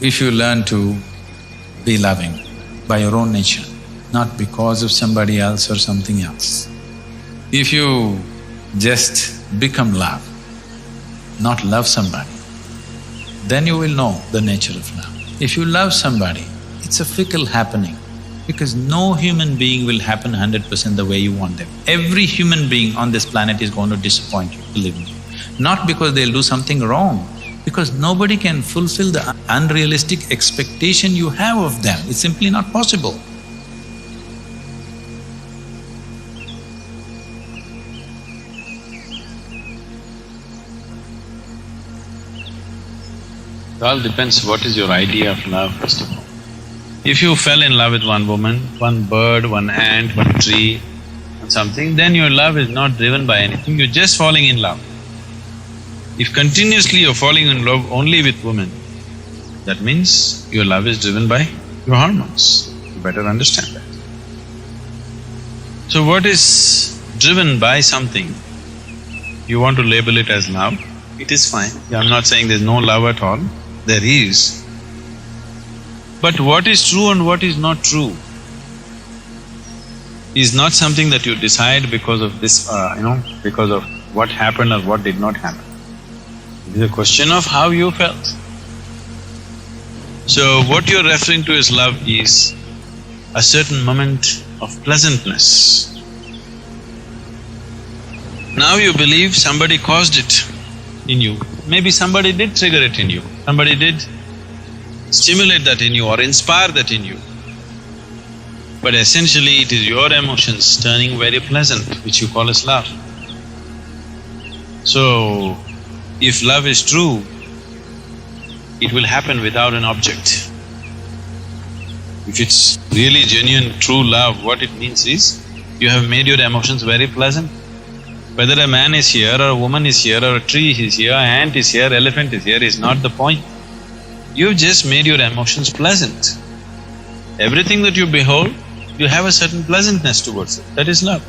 If you learn to be loving by your own nature, not because of somebody else or something else, if you just become love, not love somebody, then you will know the nature of love. If you love somebody, it's a fickle happening because no human being will happen 100% the way you want them. Every human being on this planet is going to disappoint you, believe me. Not because they'll do something wrong, because nobody can fulfill the unrealistic expectation you have of them. It's simply not possible. It all depends what is your idea of love, first of all. If you fell in love with one woman, one bird, one ant, one tree, and something, then your love is not driven by anything, you're just falling in love. If continuously you're falling in love only with women, that means your love is driven by your hormones. You better understand that. So what is driven by something, you want to label it as love, it is fine. I'm not saying there's no love at all, there is. But what is true and what is not true is not something that you decide because of this, because of what happened or what did not happen. It is a question of how you felt. So what you're referring to as love is a certain moment of pleasantness. Now you believe somebody caused it in you. Maybe somebody did trigger it in you, somebody did stimulate that in you or inspire that in you. But essentially it is your emotions turning very pleasant, which you call as love. So, if love is true, it will happen without an object. If it's really genuine, true love, what it means is, you have made your emotions very pleasant. Whether a man is here or a woman is here or a tree is here, an ant is here, elephant is here is not the point. You've just made your emotions pleasant. Everything that you behold, you have a certain pleasantness towards it, that is love.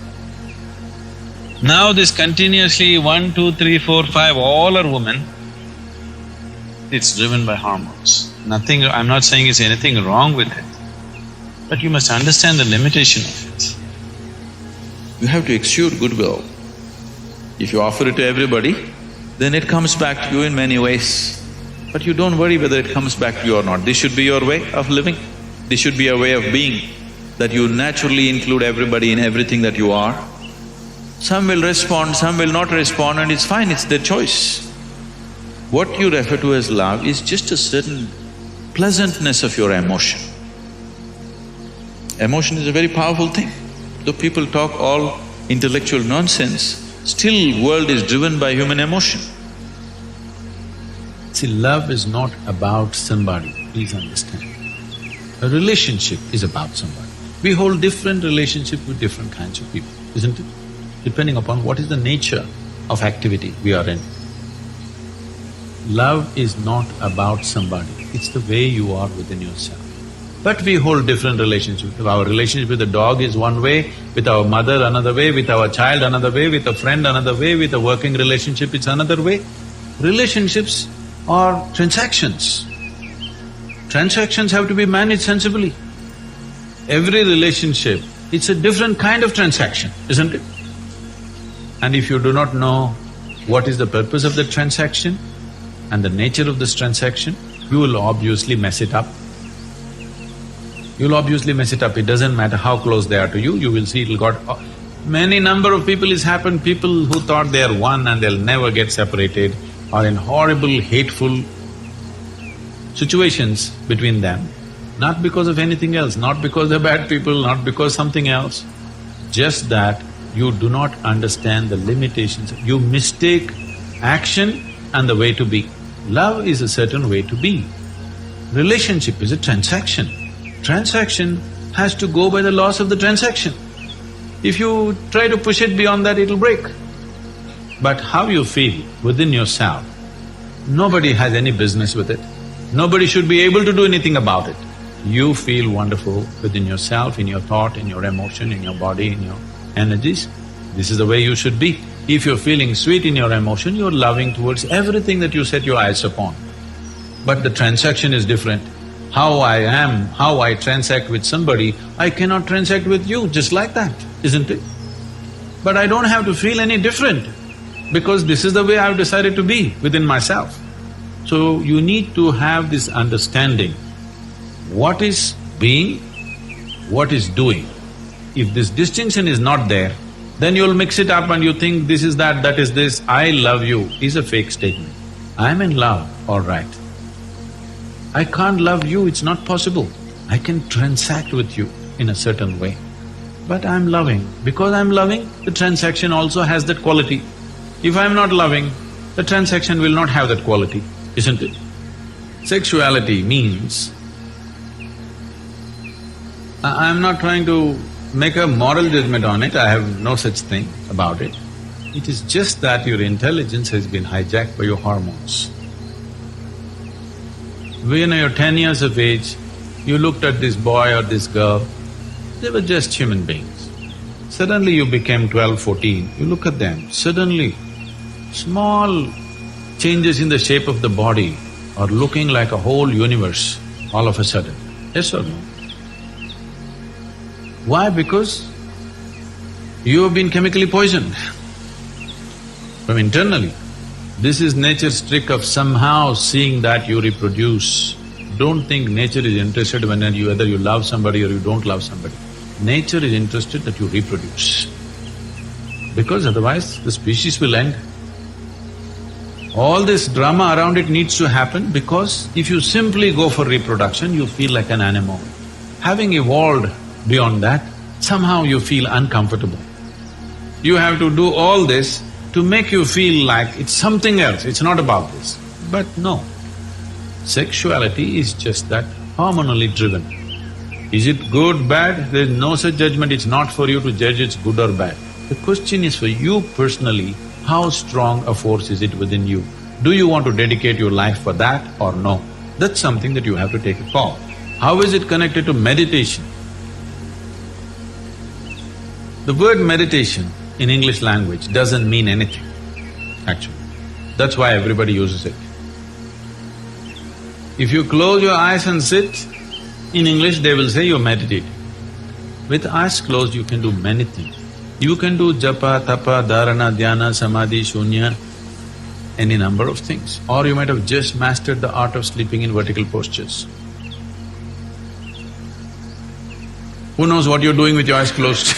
Now this continuously 1, 2, 3, 4, 5, all are women, it's driven by hormones. Nothing… I'm not saying it's anything wrong with it, but you must understand the limitation of it. You have to exude goodwill. If you offer it to everybody, then it comes back to you in many ways. But you don't worry whether it comes back to you or not. This should be your way of living. This should be a way of being, that you naturally include everybody in everything that you are. Some will respond, some will not respond, and it's fine, it's their choice. What you refer to as love is just a certain pleasantness of your emotion. Emotion is a very powerful thing. Though people talk all intellectual nonsense, still world is driven by human emotion. See, love is not about somebody, please understand. A relationship is about somebody. We hold different relationships with different kinds of people, isn't it? Depending upon what is the nature of activity we are in. Love is not about somebody, it's the way you are within yourself. But we hold different relationships. Our relationship with the dog is one way, with our mother another way, with our child another way, with a friend another way, with a working relationship it's another way. Relationships are transactions. Transactions have to be managed sensibly. Every relationship, it's a different kind of transaction, isn't it? And if you do not know what is the purpose of the transaction and the nature of this transaction, you will obviously mess it up. You'll obviously mess it up, it doesn't matter how close they are to you, you will see it'll got… Many number of people it's happened, people who thought they are one and they'll never get separated, are in horrible, hateful situations between them, not because of anything else, not because they're bad people, not because something else, just that you do not understand the limitations. You mistake action and the way to be. Love is a certain way to be. Relationship is a transaction. Transaction has to go by the laws of the transaction. If you try to push it beyond that, it'll break. But how you feel within yourself, nobody has any business with it. Nobody should be able to do anything about it. You feel wonderful within yourself, in your thought, in your emotion, in your body, in your energies. This is the way you should be. If you're feeling sweet in your emotion, you're loving towards everything that you set your eyes upon. but the transaction is different. How I am, how I transact with somebody, I cannot transact with you just like that, isn't it? But I don't have to feel any different because this is the way I've decided to be within myself. So you need to have this understanding, what is being, what is doing. If this distinction is not there, then you'll mix it up and you think this is that, that is this. I love you is a fake statement. I'm in love, all right. I can't love you, it's not possible. I can transact with you in a certain way. But I'm loving. Because I'm loving, the transaction also has that quality. If I'm not loving, the transaction will not have that quality, isn't it? Sexuality means… I'm not trying to make a moral judgment on it, I have no such thing about it. It is just that your intelligence has been hijacked by your hormones. When you're 10 years of age, you looked at this boy or this girl, they were just human beings. Suddenly you became 12, 14, you look at them, suddenly small changes in the shape of the body are looking like a whole universe all of a sudden. Yes or no? Why? Because you have been chemically poisoned from internally. This is nature's trick of somehow seeing that you reproduce. Don't think nature is interested when whether you love somebody or you don't love somebody. Nature is interested that you reproduce, because otherwise the species will end. All this drama around it needs to happen because if you simply go for reproduction, you feel like an animal. Having evolved beyond that, somehow you feel uncomfortable. You have to do all this to make you feel like it's something else, it's not about this. But no, sexuality is just that, hormonally driven. Is it good, bad? There's no such judgment, it's not for you to judge it's good or bad. The question is for you personally, how strong a force is it within you? Do you want to dedicate your life for that or no? That's something that you have to take a call. How is it connected to meditation? The word meditation in English language doesn't mean anything, actually. That's why everybody uses it. If you close your eyes and sit, in English they will say you're meditating. With eyes closed you can do many things. You can do japa, tapa, dharana, dhyana, samadhi, shunya, any number of things. Or you might have just mastered the art of sleeping in vertical postures. Who knows what you're doing with your eyes closed?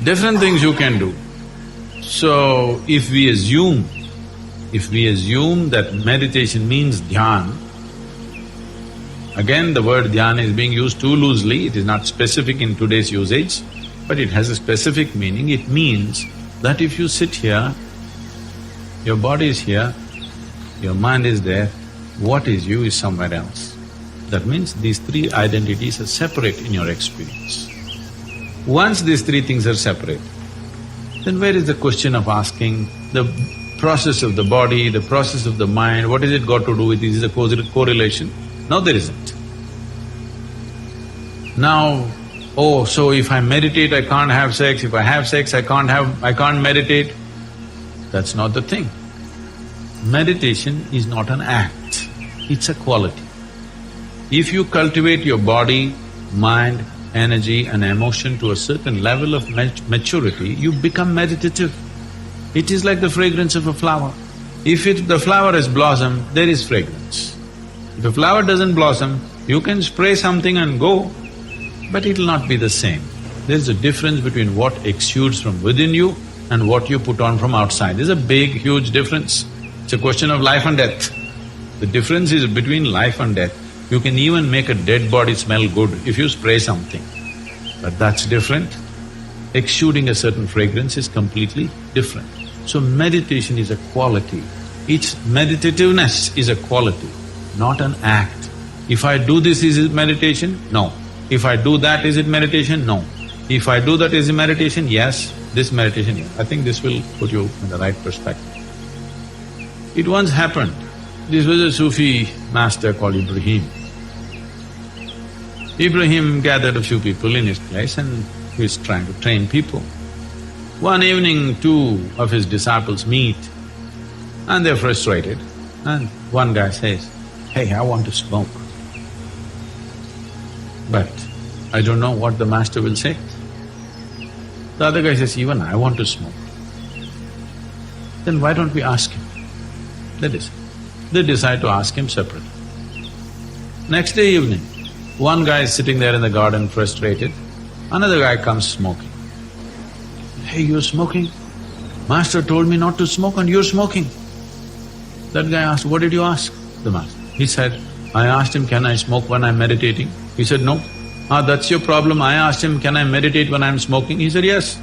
Different things you can do. So, if we assume that meditation means dhyan, again the word dhyan is being used too loosely, it is not specific in today's usage, but it has a specific meaning. It means that if you sit here, your body is here, your mind is there, what is you is somewhere else. That means these three identities are separate in your experience. Once these three things are separate, then where is the question of asking the process of the body, the process of the mind, what is it got to do with this? Is it a correlation? No, there isn't. Now, oh, so if I meditate I can't have sex, if I have sex I can't meditate. That's not the thing. Meditation is not an act, it's a quality. If you cultivate your body, mind, energy and emotion to a certain level of maturity, you become meditative. It is like the fragrance of a flower. If the flower has blossomed, there is fragrance. If a flower doesn't blossom, you can spray something and go, but it'll not be the same. There's a difference between what exudes from within you and what you put on from outside. There's a big, huge difference. It's a question of life and death. The difference is between life and death. You can even make a dead body smell good if you spray something, but that's different. Exuding a certain fragrance is completely different. So meditation is a quality. Its meditativeness is a quality, not an act. If I do this, is it meditation? No. If I do that, is it meditation? No. If I do that, is it meditation? Yes. This meditation, yes. I think this will put you in the right perspective. It once happened, this was a Sufi master called Ibrahim. Ibrahim gathered a few people in his place and he was trying to train people. One evening, two of his disciples meet and they're frustrated. And one guy says, "Hey, I want to smoke. But I don't know what the master will say." The other guy says, "Even I want to smoke." Then why don't we ask him? They decide to ask him separately. Next day evening, one guy is sitting there in the garden frustrated, another guy comes smoking. "Hey, you're smoking? Master told me not to smoke and you're smoking." That guy asked, "What did you ask the master?" He said, "I asked him, can I smoke when I'm meditating?" He said, "No." "Ah, that's your problem. I asked him, can I meditate when I'm smoking?" He said, "Yes."